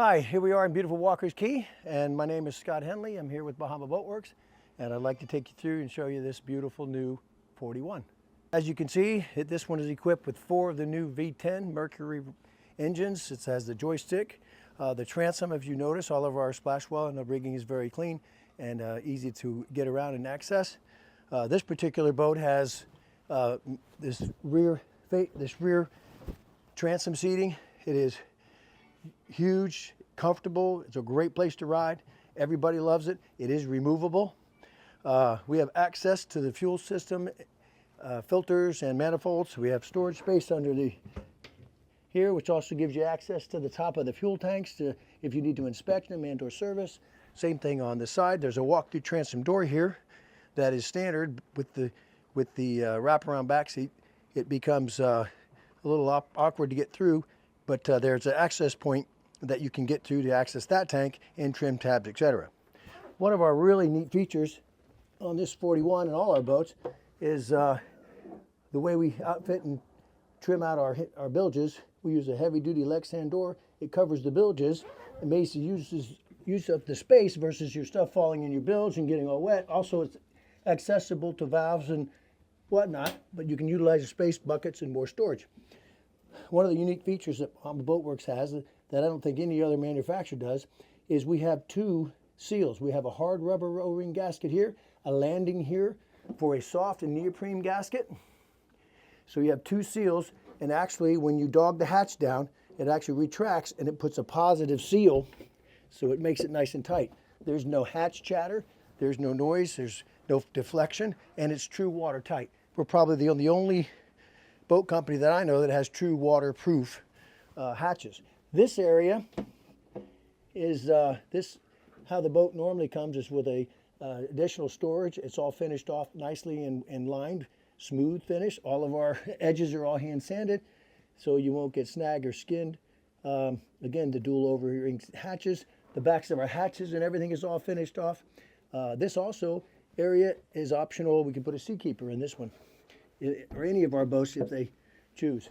Hi, here we are in beautiful Walker's Key, and my name is Scott Henley. I'm here with Bahama Boat Works, and I'd like to take you through and show you this beautiful new 41. As you can see, this one is equipped with 4 of the new V10 Mercury engines. It has the joystick, the transom. If you notice, all of our splash well and the rigging is very clean and easy to get around and access. This particular boat has this rear transom seating. It is huge, comfortable. It's a great place to ride. Everybody loves it. It is removable. We have access to the fuel system, filters and manifolds. We have storage space under here, which also gives you access to the top of the fuel tanks if you need to inspect them and or service. Same thing on the side. There's a walk-through transom door here that is standard with the wraparound back seat. It becomes a little awkward to get through, but there's an access point that you can get to access that tank and trim tabs, etc. One of our really neat features on this 41 and all our boats is the way we outfit and trim out our bilges. We use a heavy-duty Lexan door. It covers the bilges and makes the use of the space versus your stuff falling in your bilge and getting all wet. Also, it's accessible to valves and whatnot, but you can utilize the space, buckets, and more storage. One of the unique features that Bahama Boat Works has that I don't think any other manufacturer does is we have 2 seals. We have a hard rubber O-ring gasket here, a landing here for a soft and neoprene gasket. So you have 2 seals, and actually when you dog the hatch down, it actually retracts and it puts a positive seal, so it makes it nice and tight. There's no hatch chatter, there's no noise, there's no deflection, and it's true watertight. We're probably the only boat company that I know that has true waterproof hatches. This area is how the boat normally comes, is with a additional storage. It's all finished off nicely and lined, smooth finish. All of our edges are all hand sanded, so you won't get snagged or skinned. Again, the dual over-ring hatches, the backs of our hatches and everything is all finished off. This also area is optional. We can put a seakeeper in this one, or any of our boats if they choose.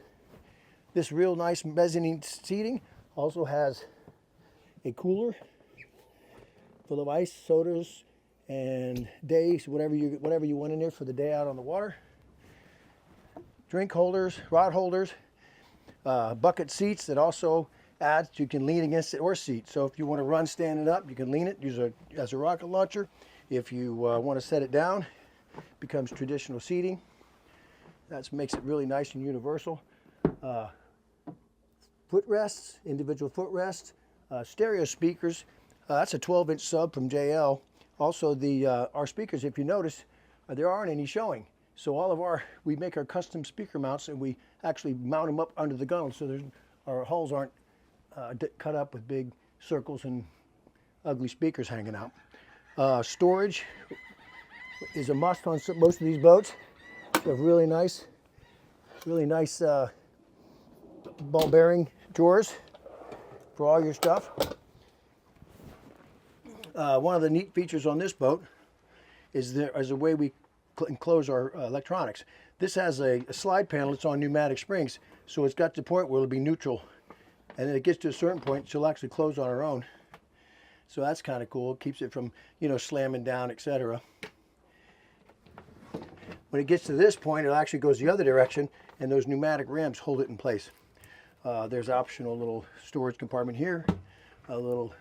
This real nice mezzanine seating also has a cooler full of ice, sodas, and days, whatever you want in there for the day out on the water. Drink holders, rod holders, bucket seats that also adds, you can lean against it or seat. So if you want to run standing up, you can lean it, use it as a rocket launcher. If you want to set it down, it becomes traditional seating. That makes it really nice and universal. Footrests, individual footrests, stereo speakers. That's a 12-inch sub from JL. Also, our speakers, if you notice, there aren't any showing. So we make our custom speaker mounts, and we actually mount them up under the gunnel, so our hulls aren't cut up with big circles and ugly speakers hanging out. Storage is a must on most of these boats. We have really nice ball bearing drawers for all your stuff. One of the neat features on this boat is a way we enclose our electronics. This has a slide panel. It's on pneumatic springs, so it's got to the point where it'll be neutral, and then it gets to a certain point, she'll actually close on her own. So that's kind of cool. It keeps it from, slamming down, etc. When it gets to this point, it actually goes the other direction, and those pneumatic rams hold it in place. There's optional little storage compartment here, a little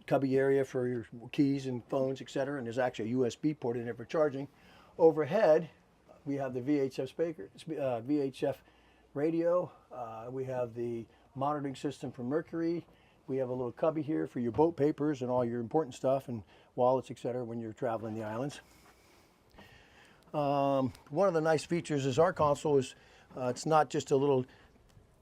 cubby area for your keys and phones, etc. And there's actually a USB port in there for charging. Overhead, we have the VHF radio. We have the monitoring system for Mercury. We have a little cubby here for your boat papers and all your important stuff and wallets, etc. when you're traveling the islands. One of the nice features is our console is it's not just a little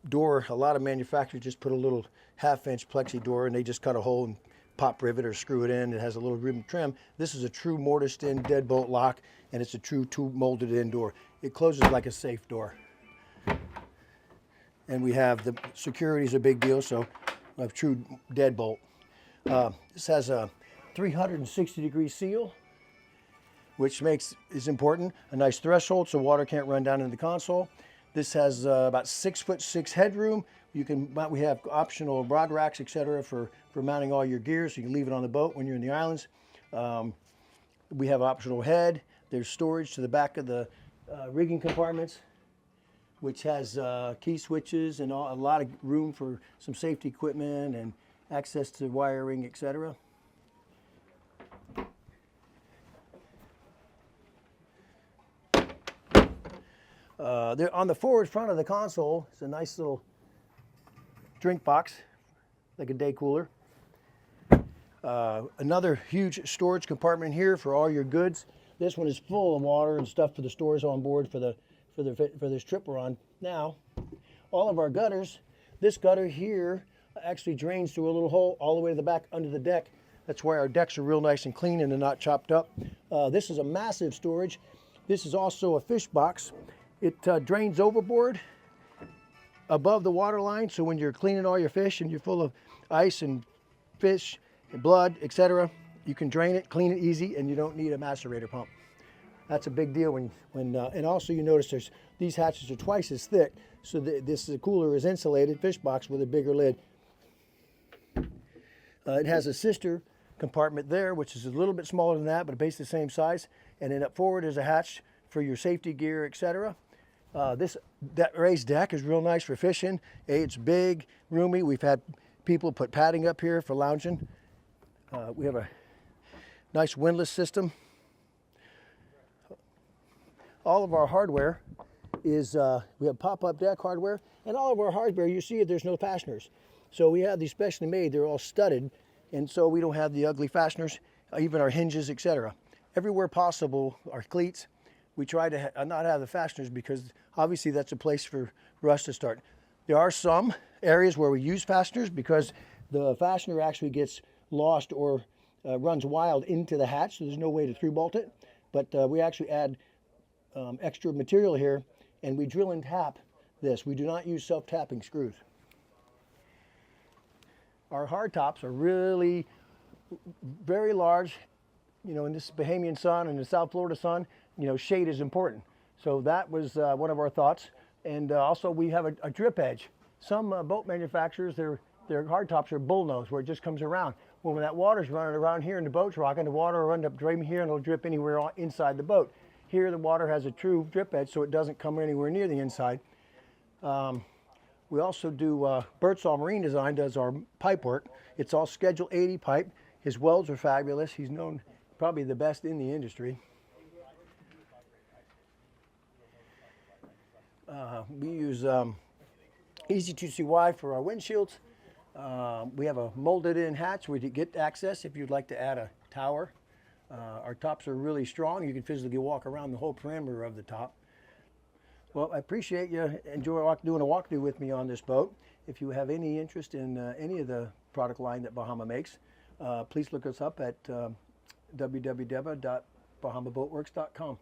door. A lot of manufacturers just put a little 1/2-inch plexi door and they just cut a hole and pop rivet or screw it in. It has a little rim trim. This is a true mortised in deadbolt lock, and it's a true tube molded in door. It closes like a safe door. And we have the security is a big deal, so we have true deadbolt. This has a 360-degree seal, which is important. A nice threshold so water can't run down into the console. This has about 6'6" headroom We have optional rod racks, etc., for mounting all your gear, so you can leave it on the boat when you're in the islands. We have optional head. There's storage to the back of the rigging compartments, which has key switches and a lot of room for some safety equipment and access to wiring, etc. There on the forward front of the console is a nice little drink box, like a day cooler. Another huge storage compartment here for all your goods. This one is full of water and stuff for the stores on board for this trip we're on now. All of our gutters, this gutter here actually drains through a little hole all the way to the back under the deck. That's why our decks are real nice and clean and they're not chopped up. This is a massive storage. This is also a fish box. It drains overboard above the water line, so when you're cleaning all your fish and you're full of ice and fish and blood, etc., you can drain it, clean it easy, and you don't need a macerator pump. That's a big deal and also you notice these hatches are twice as thick, so this cooler is insulated fish box with a bigger lid. It has a sister compartment there, which is a little bit smaller than that, but basically the same size. And then up forward is a hatch for your safety gear, etc. That raised deck is real nice for fishing. It's big, roomy. We've had people put padding up here for lounging. We have a nice windlass system. All of our hardware is, we have pop-up deck hardware, and all of our hardware, you see there's no fasteners. So we have these specially made, they're all studded, and so we don't have the ugly fasteners, even our hinges, etc. Everywhere possible, our cleats, we try to not have the fasteners because obviously that's a place for us to start. There are some areas where we use fasteners because the fastener actually gets lost or runs wild into the hatch, so there's no way to through bolt it. But we actually add extra material here, and we drill and tap this. We do not use self-tapping screws. Our hard tops are really very large. You know, in this Bahamian sun and the South Florida sun, you know, shade is important. So that was one of our thoughts. And also we have a drip edge. Some boat manufacturers, their hard tops are bullnose, where it just comes around. Well, when that water's running around here and the boat's rocking, the water will end up draining here and it'll drip anywhere inside the boat. Here the water has a true drip edge, so it doesn't come anywhere near the inside. We also do, Birdsall Marine Design does our pipe work. It's all Schedule 80 pipe. His welds are fabulous. He's known probably the best in the industry. We use Easy2CY for our windshields. We have a molded in hatch where you get access if you'd like to add a tower. Our tops are really strong. You can physically walk around the whole perimeter of the top. Well, I appreciate you enjoy doing a walkthrough with me on this boat. If you have any interest in any of the product line that Bahama makes, please look us up at www.bahamaboatworks.com.